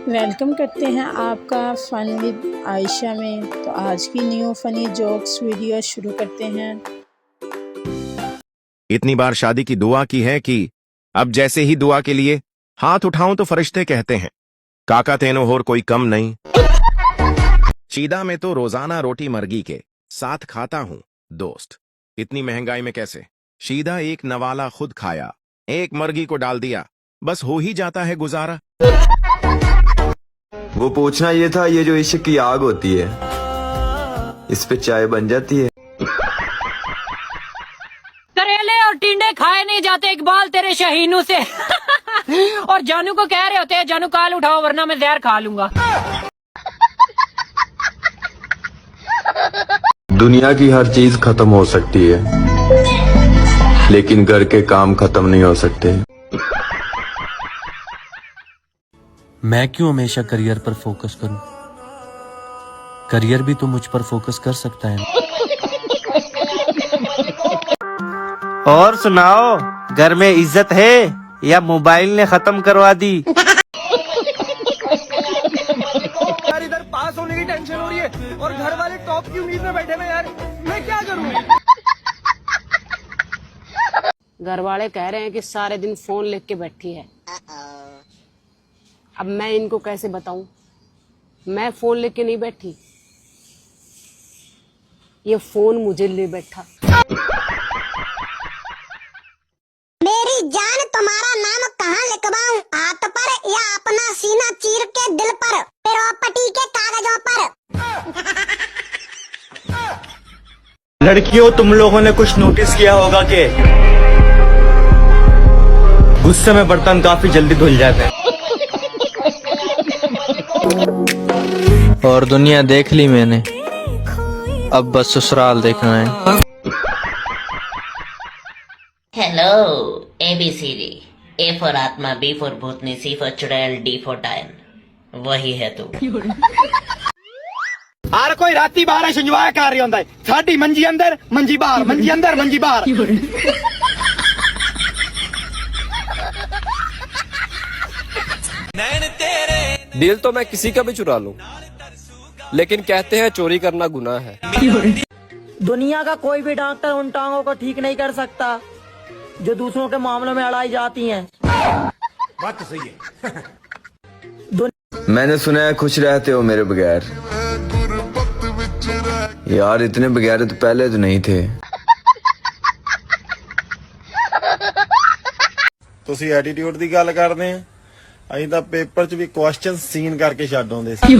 Welcome करते हैं आपका फ़न विद आयशा में। तो आज की न्यू फ़नी जोक्स वीडियो शुरू करते हैं। इतनी बार शादी की दुआ की है कि अब जैसे ही दुआ के लिए हाथ उठाऊं तो फरिश्ते कहते हैं काका तेनो होर कोई कम नहीं। शीदा में तो रोजाना रोटी मर्गी के साथ खाता हूं दोस्त, इतनी महंगाई में कैसे। शीदा एक नवाला खुद खाया, एक मर्गी को डाल दिया, बस हो ही जाता है गुजारा। वो पूछना ये था, ये जो इश्क की आग होती है इस पे चाय बन जाती है। करेले और टिंडे खाए नहीं जाते इकबाल तेरे शहीनों से। और जानू को कह रहे होते हैं जानू काल उठाओ वरना मैं जहर खा लूंगा। दुनिया की हर चीज खत्म हो सकती है लेकिन घर के काम खत्म नहीं हो सकते। मैं क्यों हमेशा करियर पर फोकस करूं? करियर भी तो मुझ पर फोकस कर सकता है। और सुनाओ, घर में इज्जत है या मोबाइल ने खत्म करवा दी? यार इधर पास होने की टेंशन हो रही है और घर वाले टॉप की उम्मीद में बैठे ना यार, मैं क्या करूं? घर वाले कह रहे हैं कि सारे दिन फोन लेके बैठी है। अब मैं इनको कैसे बताऊं मैं फोन लेके नहीं बैठी, ये फोन मुझे ले बैठा। मेरी जान तुम्हारा नाम कहाँ लिखवाऊं, हाथ पर या अपना सीना चीर के दिल पर, प्रॉपर्टी के कागजों पर। लड़कियों, तुम लोगों ने कुछ नोटिस किया होगा कि गुस्से में बर्तन काफी जल्दी धुल जाते हैं। और दुनिया देख ली मैंने, अब बस ससुराल देखना है। हेलो ABCD, A फॉर आत्मा, B for Bhootni, C for चुड़ैल, D फॉर टाइम, वही है तू। हर कोई राती बाहर संजवाया कर रही होता है, साडी मंजी अंदर मंजी बाहर, मंजी अंदर मंजी बाहर। दिल तो मैं किसी का भी चुरा लूं, लेकिन कहते हैं चोरी करना गुनाह है। दुनिया का कोई भी डॉक्टर उन टांगों को ठीक नहीं कर सकता जो दूसरों के मामलों में अड़ाई जाती हैं। बात तो सही है। मैंने सुना है खुश रहते हो मेरे बगैर। यार इतने बगैर तो पहले तो नहीं थे। ਤੁਸੀਂ ਐਟੀਟਿਊਡ ਦੀ ਗੱਲ ਕਰਦੇ ਆ, ਅਸੀਂ ਤਾਂ ਪੇਪਰ 'ਚ ਵੀ ਕੁਐਸਚਨ ਸੀਨ करके ਛੱਡ ਆਉਂਦੇ ਸੀ।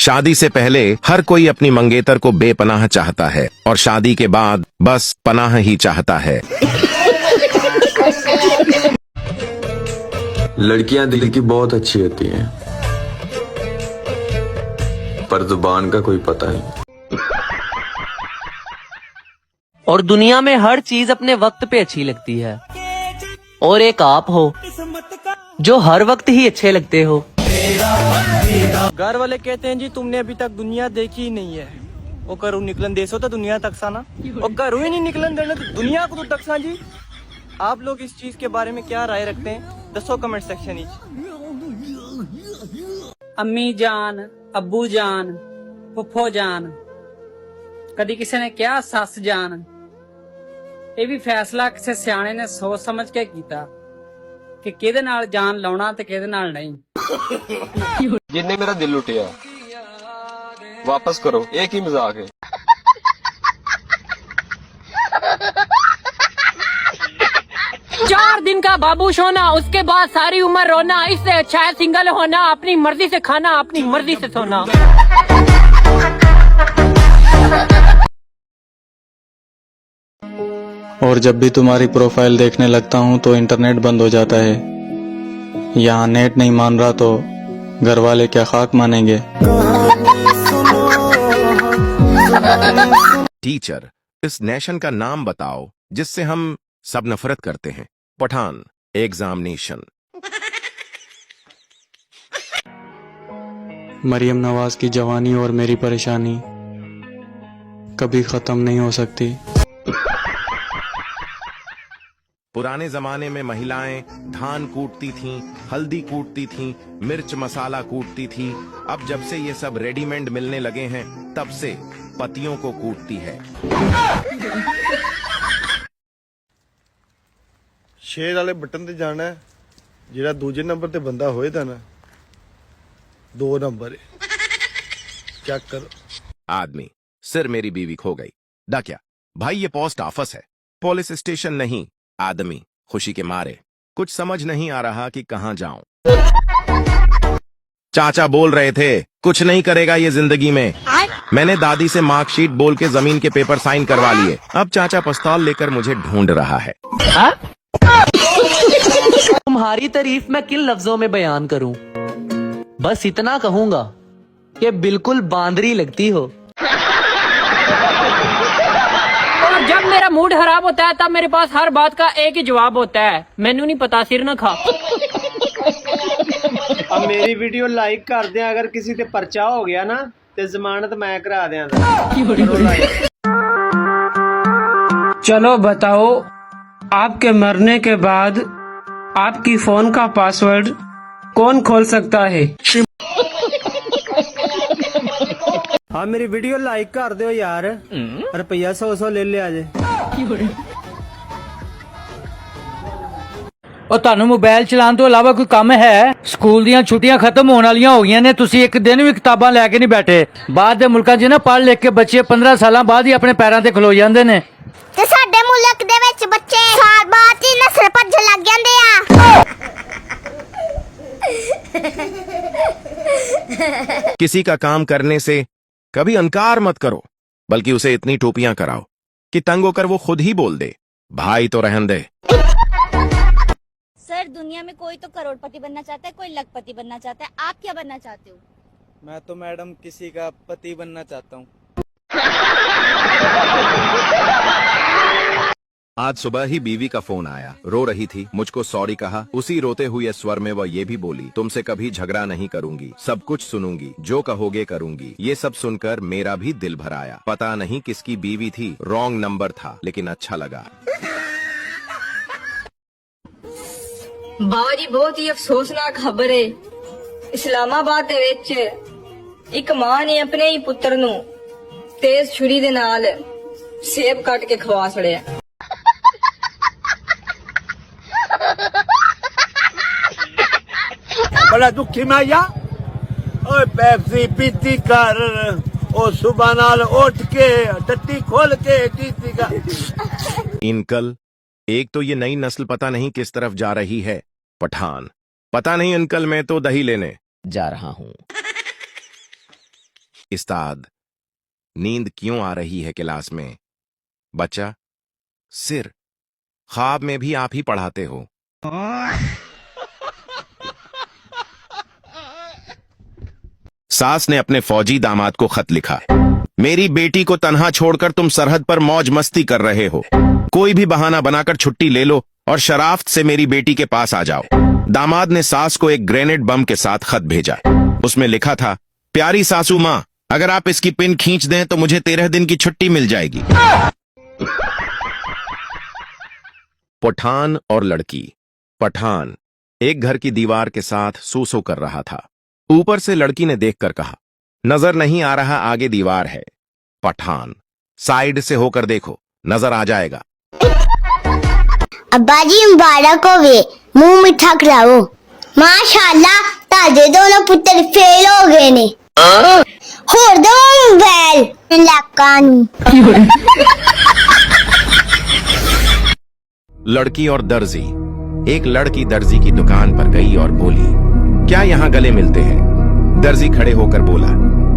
शादी से पहले हर कोई अपनी मंगेतर को बेपनाह चाहता है और शादी के बाद बस पनाह ही चाहता है। लड़कियां दिल की बहुत अच्छी होती हैं पर जुबान का कोई पता नहीं। और दुनिया में हर चीज अपने वक्त पे अच्छी लगती है, और एक आप हो जो हर वक्त ही अच्छे लगते हो। घर वाले कहते हैं जी तुमने अभी तक दुनिया देखी ही नहीं है। वो घरों निकलन देसो तो दुनिया तक सा ना, और घरों ही नहीं निकलन देना तो दुनिया को तो तकसा जी। आप लोग इस चीज के बारे में क्या राय रखते हैं, दसो कमेंट सेक्शन में। अम्मी जान, अब्बू जान, फुफो जान, कदी किसी ने क्या सस जान। ये भी फैसला किसी सियाने ने सोच समझ के किया कि किहदे नाल जान लाउणा ते किहदे नाल नहीं। जिन्ने मेरा दिल लुटिया वापस करो, एक ही मजाक है। 4 दिन का बाबू सोना, उसके बाद सारी उम्र रोना। इससे अच्छा है सिंगल होना, अपनी मर्जी से खाना, अपनी मर्जी से सोना। और जब भी तुम्हारी प्रोफाइल देखने लगता हूँ तो इंटरनेट बंद हो जाता है। यहाँ नेट नहीं मान रहा तो घर वाले क्या खाक मानेंगे। टीचर, इस नेशन का नाम बताओ जिससे हम सब नफरत करते हैं। पठान। एग्जामिनेशन। मरियम नवाज की जवानी और मेरी परेशानी कभी खत्म नहीं हो सकती। पुराने जमाने में महिलाएं धान कूटती थीं, हल्दी कूटती थीं, मिर्च मसाला कूटती थी। अब जब से ये सब रेडीमेड मिलने लगे हैं, तब से पतियों को कूटती है। शेयर वाले बटन ते जाना है, जेड़ा दूजे नंबर ते बंदा होए दा ना 2 नंबर चेक करो। आदमी, सिर मेरी बीवी खो गई। दा क्या भाई, ये पोस्ट ऑफिस है, पुलिस स्टेशन नहीं। आदमी खुशी के मारे कुछ समझ नहीं आ रहा कि कहां जाऊं। चाचा बोल रहे थे कुछ नहीं करेगा ये जिंदगी में। मैंने दादी से मार्कशीट बोल के जमीन के पेपर साइन करवा लिए। अब चाचा पिस्तौल लेकर मुझे ढूंढ रहा है। तुम्हारी तारीफ मैं किन लफ्जों में बयान करूं, बस इतना कहूंगा कि बिल्कुल बांदरी लगती हो। और जब मेरा मूड खराब होता है तब मेरे पास हर बात का एक ही जवाब होता है, मैनू नहीं पता, सिर न खा। अब मेरी वीडियो लाइक कर दें, अगर किसी पे पर्चा हो गया ना तो जमानत मैं करा दें। चलो बताओ, आपके मरने के बाद आपकी फोन का पासवर्ड कौन खोल सकता है? हाँ, मेरी वीडियो लाइक कर दो यार, रुपया 100 ले ले आजे। ਉਹ ਤੁਹਾਨੂੰ ਮੋਬਾਈਲ ਚਲਾਉਣ ਤੋਂ ਇਲਾਵਾ ਕੋਈ ਕੰਮ ਹੈ? ਸਕੂਲ ਦੀਆਂ ਛੁੱਟੀਆਂ ਖਤਮ ਹੋਣ ਵਾਲੀਆਂ ਹੋ ਗਈਆਂ ਨੇ, ਤੁਸੀਂ ਇੱਕ ਦਿਨ ਵੀ ਕਿਤਾਬਾਂ ਲੈ ਕੇ ਨਹੀਂ ਬੈਠੇ। ਬਾਹਰ ਦੇ ਮੁਲਕਾਂ 'ਚ ਨਾ ਪੜ੍ਹ ਲਿਖ ਕੇ ਬੱਚੇ 15 ਸਾਲਾਂ ਬਾਅਦ ਹੀ ਆਪਣੇ ਪੈਰਾਂ ਤੇ ਖਲੋ ਜਾਂਦੇ ਨੇ। ਤੇ ਸਾਡੇ ਮੁਲਕ ਦੇ ਵਿੱਚ ਬੱਚੇ ਸਾਲ ਬਾਅਦ ਹੀ ਨਸਲ ਭੱਜਣ ਲੱਗ ਜਾਂਦੇ ਆ। किसी का काम करने से कभी इनकार मत करो, बल्कि उसे इतनी टोपियां कराओ कि तंग होकर वो खुद ही बोल दे भाई तो रहन दे। सर, दुनिया में कोई तो करोड़पति बनना चाहता है, कोई लखपति बनना चाहता है, आप क्या बनना चाहते हो? मैं तो मैडम किसी का पति बनना चाहता हूँ। आज सुबह ही बीवी का फोन आया, रो रही थी, मुझको सॉरी कहा। उसी रोते हुए स्वर में वह ये भी बोली, तुमसे कभी झगड़ा नहीं करूंगी, सब कुछ सुनूंगी, जो कहोगे करूंगी। ये सब सुनकर मेरा भी दिल भर आया। पता नहीं किसकी बीवी थी, रॉन्ग नंबर था, लेकिन अच्छा लगा। बाबा जी, बहुत ही अफसोसनाक खबर है। इस्लामाबाद ਦੇ ਵਿੱਚ ਇੱਕ ਮਾਂ ਨੇ ਆਪਣੇ ਹੀ ਪੁੱਤਰ ਨੂੰ ਤੇਜ਼ ਛੁਰੀ ਦੇ ਨਾਲ ਸੇਬ ਕੱਟ ਕੇ ਖਵਾ ਛੜਿਆ। बड़ा दुखी मैं या ओए पेप्सी पीती कर ओ सुबह नाल उठ के टट्टी खोल के पीती का। इनकल एक तो ये नई नस्ल पता नहीं किस तरफ जा रही है, पठान। पता नहीं अंकल, मैं तो दही लेने जा रहा हूं। उस्ताद, नींद क्यों आ रही है क्लास में? बच्चा, सिर ख्वाब में भी आप ही पढ़ाते हो। सास ने अपने फौजी दामाद को खत लिखा, मेरी बेटी को तन्हा छोड़कर तुम सरहद पर मौज मस्ती कर रहे हो। कोई भी बहाना बनाकर छुट्टी ले लो और शराफ्त से मेरी बेटी के पास आ जाओ। दामाद ने सास को एक ग्रेनेड बम के साथ खत भेजा। उसमें लिखा था, प्यारी सासू माँ, अगर आप इसकी पिन खींच दें तो मुझे 13 दिन की छुट्टी मिल जाएगी। पठान और लड़की। पठान एक घर की दीवार के साथ सूसो कर रहा था। ऊपर से लड़की ने देखकर कहा, नजर नहीं आ रहा आगे दीवार है। पठान, साइड से होकर देखो, नजर आ जाएगा। अब्बा जी मुबारक होवे, मुंह मीठा कराओ। माशाल्लाह, ताजे दोनों पुत्र फेल हो गए ने। होर दो मोबाइल लाकान। लड़की और दर्जी। एक लड़की दर्जी की दुकान पर गई और बोली, क्या यहाँ गले मिलते हैं? दर्जी खड़े होकर बोला,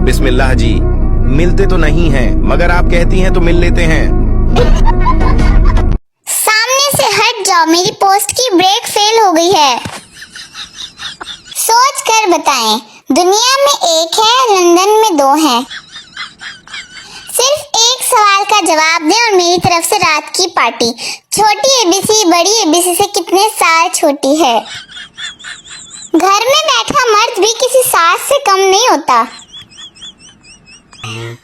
बिस्मिल्लाह जी, मिलते तो नहीं हैं, मगर आप कहती हैं तो मिल लेते हैं। सामने से हट जाओ, मेरी पोस्ट की ब्रेक फेल हो गई है। सोच कर बताएं, दुनिया में एक है, लंदन में 2 हैं। सिर्फ एक सवाल का जवाब दें और मेरी तरफ से रात की पार्टी। छोटी एबीसी बड़ी एबीसी से कितने साल छोटी है? घर में बैठा मर्द भी किसी सास से कम नहीं होता।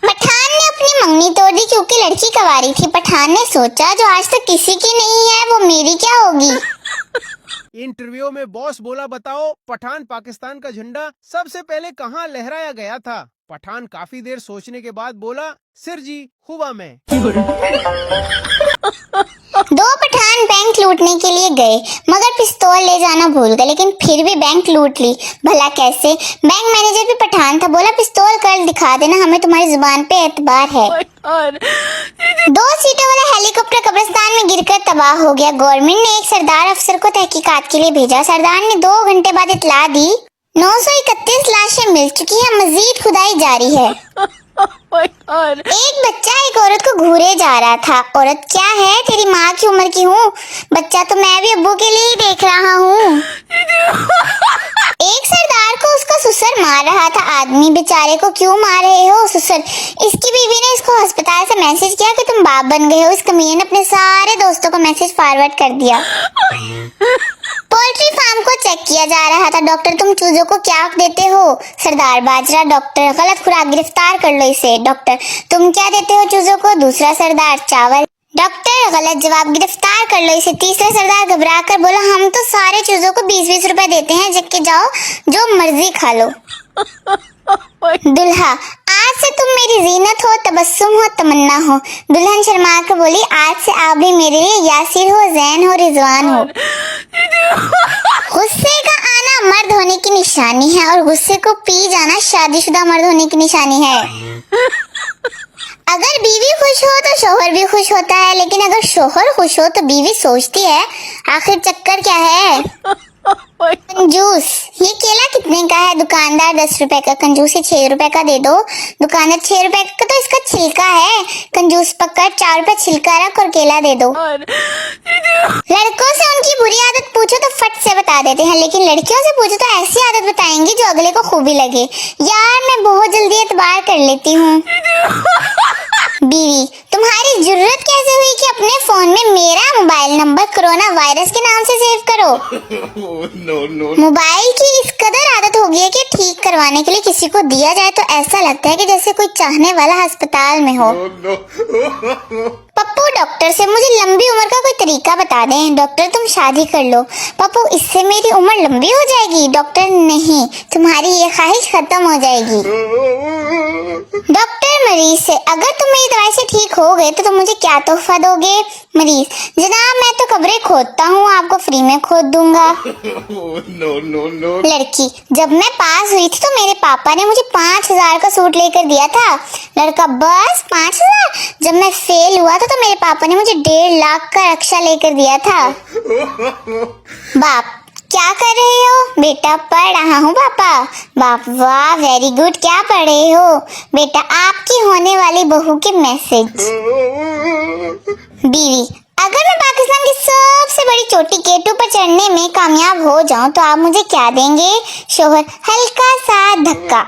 पठान ने अपनी मंगनी तोड़ दी क्योंकि लड़की कवारी थी। पठान ने सोचा जो आज तक किसी की नहीं है वो मेरी क्या होगी। इंटरव्यू में बॉस बोला, बताओ पठान पाकिस्तान का झंडा सबसे पहले कहाँ लहराया गया था। पठान काफी देर सोचने के बाद बोला, सिर जी हुआ में। दो पठान बैंक लूटने के लिए गए मगर पिस्तौल ले जाना भूल गए, लेकिन फिर भी बैंक लूट ली। भला कैसे? बैंक मैनेजर भी पठान था। बोला, पिस्तौल कर दिखा देना, हमें तुम्हारी जुबान पे एतबार है। 2 सीटों वाला हेलीकॉप्टर कब्रिस्तान में गिरकर तबाह हो गया। गवर्नमेंट ने एक सरदार अफसर को तहकीकात के लिए भेजा। सरदार ने 2 घंटे बाद इतला दी 931 लाशें मिल चुकी है, मजीद खुदाई जारी है। एक बच्चा एक औरत को घूरे जा रहा था। औरत, क्या है, तेरी माँ की उम्र की हूँ। बच्चा, तो मैं भी अब्बू के लिए ही देख रहा हूँ। एक सरदार को उसका ससुर मार रहा था। आदमी, बेचारे को क्यों मार रहे हो ससुर? इसकी बीवी ने इसको अस्पताल से मैसेज किया कि तुम बाप बन गए हो। इस कमीने ने अपने सारे दोस्तों को मैसेज फॉरवर्ड कर दिया। पोल्ट्री फार्म को चेक किया जा रहा था। डॉक्टर, तुम चूजों को क्या देते हो? सरदार, बाजरा। डॉक्टर, गलत खुराक, गिरफ्तार कर लो इसे। डॉक्टर, तुम क्या देते हो चूजों को? दूसरा सरदार, चावल। डॉक्टर, गलत जवाब, गिरफ्तार कर लो इसे। तीसरा सरदार घबरा कर बोला, हम तो सारे चूजों को 20-20 रुपए देते हैं, जबकि जाओ जो मर्जी खा लो। दुल्हा, आज से तुम मेरी जीनत हो, तबस्सुम हो, तमन्ना हो। दुल्हन शर्मा कर बोली, आज से आप भी मेरे लिए यासिर हो, जैन हो, रिजवान हो। गुस्से का आना मर्द होने की निशानी है और गुस्से को पी जाना शादीशुदा मर्द होने की निशानी है। अगर बीवी खुश हो तो शोहर भी खुश होता है, लेकिन अगर शोहर खुश हो तो बीवी सोचती है आखिर चक्कर क्या है। कंजूस, ये केला कितने का है? दुकानदार, 10 रुपए का। कंजूसी, 6 रुपए का दे दो। दुकानदार, 6 रुपए का तो इसका छिलका है। कंजूस, पकड़, 4 रुपए छिलका रख और केला दे दो। लड़कों से उनकी बुरी आदत पूछो तो फट से बता देते हैं, लेकिन लड़कियों से पूछो तो ऐसी आदत बताएंगी जो अगले को खूबी लगे। यार, मैं बहुत जल्दी एतबार कर लेती हूँ। बीवी, तुम्हारी जरूरत कैसे हुई कि अपने फोन में मेरा मोबाइल नंबर कोरोना वायरस के नाम से सेव करो? मोबाइल की इस कदर आदत हो गई है कि ठीक करवाने के लिए किसी को दिया जाए तो ऐसा लगता है कि जैसे कोई चाहने वाला अस्पताल में हो। पप्पू, डॉक्टर से मुझे लंबी उम्र का कोई तरीका बता दें। डॉक्टर, तुम शादी कर लो। पप्पू, इससे मेरी उम्र लंबी हो जाएगी? डॉक्टर, नहीं, तुम्हारी ये ख्वाहिश खत्म हो जाएगी। डॉक्टर, मरीज से, अगर तुम मेरी दवाई से ठीक हो गए तो तुम मुझे क्या तोहफा दोगे? मरीज, जनाब, मैं तो कब्रें खोदता हूँ, आपको फ्री में खोद दूंगा। लड़की, जब मैं पास हुई थी तो मेरे पापा ने मुझे 5000 का सूट लेकर दिया था। लड़का, बस 5000? जब मैं फेल हुआ था तो मेरे पापा ने मुझे 1.5 लाख का रक्षा लेकर दिया था। बाप, क्या कर रहे हो? बेटा, पढ़ रहा हूँ पापा। बाप, वाह, वेरी गुड, क्या पढ़ रहे हो? बेटा, आपकी होने वाली बहू के मैसेज। बीवी, अगर मैं पाकिस्तान की सबसे बड़ी चोटी केटू पर चढ़ने में कामयाब हो जाऊं तो आप मुझे क्या देंगे? शोहर, हल्का सा धक्का।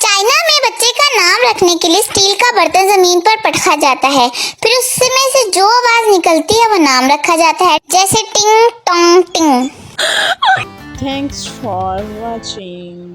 चाइना में बच्चे का नाम रखने के लिए स्टील का बर्तन जमीन पर पटका जाता है, फिर उसमें से जो आवाज निकलती है वो नाम रखा जाता है, जैसे टिंग टोंग टिंग। Thanks for watching.